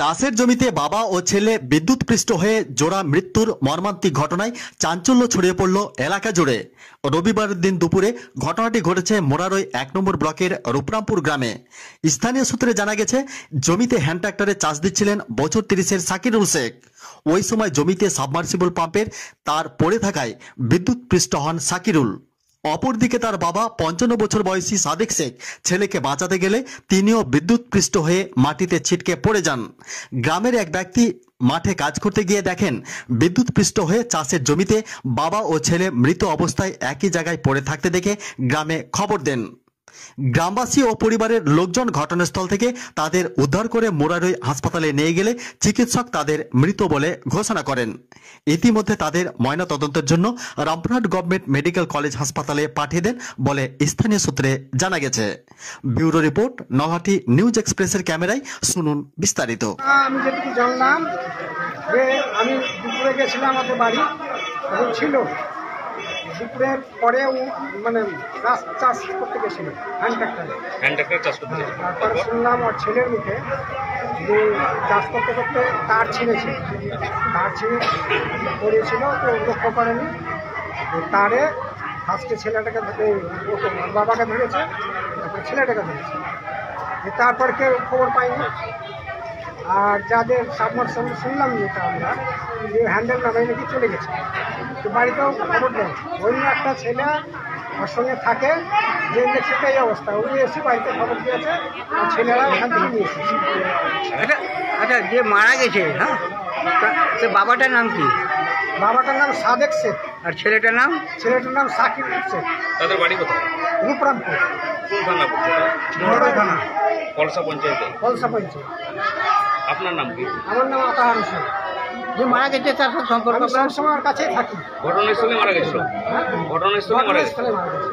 চাষের জমিতে বাবা ও ছেলে বিদ্যুৎপৃষ্ট হয়ে জোড়া মৃত্যুর মর্মান্তিক ঘটনায় চাঞ্চল্য ছড়িয়ে পড়ল এলাকা জুড়ে। রবিবার দিন দুপুরে ঘটনাটি ঘটেছে মোরারই ১ নম্বর ব্লকের রূপরামপুর গ্রামে। স্থানীয় সূত্রে জানা গেছে, জমিতে হ্যান্ড ট্রাক্টরে চাষ দিচ্ছিলেন বছর ৩০-এর সাকিরুল শেখ। ওই সময় জমিতে সাবমার্সিবল পাম্পের তার পড়ে থাকায় বিদ্যুৎপৃষ্ট হন সাকিরুল। অপরদিকে তার বাবা ৫৫ বছর বয়সী সাদেক শেখ ছেলেকে বাঁচাতে গেলে তিনিও বিদ্যুৎপৃষ্ট হয়ে মাটিতে ছিটকে পড়ে যান। গ্রামের এক ব্যক্তি মাঠে কাজ করতে গিয়ে দেখেন বিদ্যুৎপৃষ্ট হয়ে চাষের জমিতে বাবা ও ছেলে মৃত অবস্থায় একই জায়গায় পড়ে থাকতে দেখে গ্রামে খবর দেন। গ্রামবাসী ও পরিবারের লোকজন ঘটনাস্থল থেকে তাদের উদ্ধার করে মোরারই হাসপাতালে নিয়ে গেলে চিকিৎসক তাদের মৃত বলে ঘোষণা করেন। ইতিমধ্যে তাদের ময়নাতদন্তের জন্য রামপুরহাট গভর্নমেন্ট মেডিকেল কলেজ হাসপাতালে পাঠিয়ে দেন বলে স্থানীয় সূত্রে জানা গেছে। ব্যুরো রিপোর্ট, নলহাটি নিউজ এক্সপ্রেসের ক্যামেরায় শুনুন বিস্তারিত। আমি যেটুকু জানলাম যে আমি দুপুরে গেছিলাম, আমাদের বাড়ি ছিল, দুপুরের পরে মানে চাষ করতে গেছিল হ্যান্ড ট্রাক্টর চাষ করতে। তারপরে শুনলাম ওর ছেলের মুখে যে চাষ করতে করতে তার ছিঁড়েছে, তার ছিঁড়ে পড়েছিল, তো লক্ষ্য করেনি। তারে ফার্স্টে ছেলেটাকে বাবাকে ধরেছে, তারপরে ছেলেটাকে ধরেছে, তারপর কেউ খবর পাইনি। আর যাদের সাবমার্সিবল শুনলাম যেটা আমরা যে হ্যান্ডেল নামাই নাকি চলে গেছে, তো বাড়িতেও খবর দেয়। অন্য একটা ছেলে ওর সঙ্গে থাকে, যে দেখছে এই অবস্থা, উনি এসে বাড়িতে খবর দিয়েছে, আর ছেলেরা ওখান থেকে নিয়ে এসেছে। আচ্ছা, যে মারা গেছে, হ্যাঁ, সে বাবাটার নাম কি? বাবাটার নাম সাদেক শেখ, আর ছেলেটার নাম? ছেলেটার নাম সাকিরুল শেখ। তাদের বাড়ি কোথায়? রূপরামপুর। কোন থানা পড়ছে? মোরারই থানা, কলসা পঞ্চায়েতে। কলসা পঞ্চায়েত। আপনার নাম কি? আমার নাম আতাহার হোসেন। যে মারা গেছে তার সাথে সম্পর্ক? আমি সবসময় ওর কাছেই থাকি। ঘটনাস্থলে মারা গেছিল? ঘটনাস্থলে মারা গেছিল। ঘটনাস্থলে মারা গেছে।